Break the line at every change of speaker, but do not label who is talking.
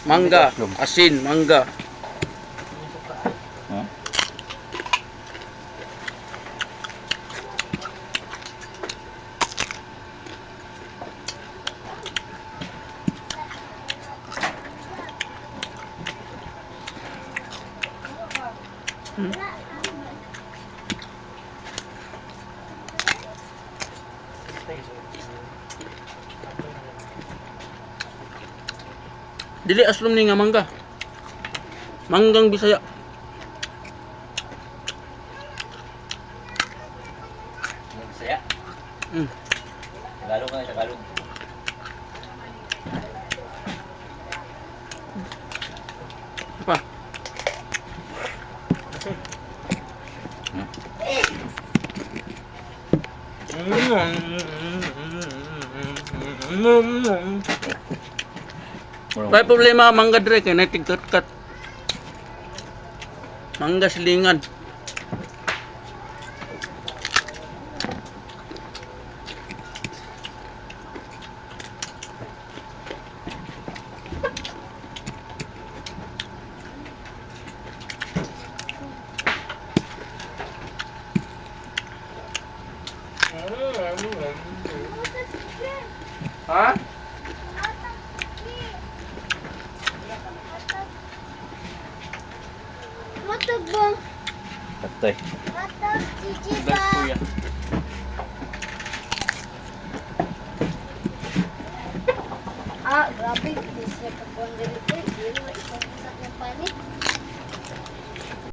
Mangga, asin, mangga.
Ha?
Dili aslom ni nga mangga. Manggang Bisaya.
Saya.
Mm.
Tagalog ka, Tagalog.
Apa? May problema mangga dire kay natigkat-kat. Mangga silingan. Ha?
Matag ba?
Patay.
Matag, Gigi
Gas
ba?
kuya.
Ah, grabe. Hindi siya pagkuhan dito. Hindi mo isang ng panit.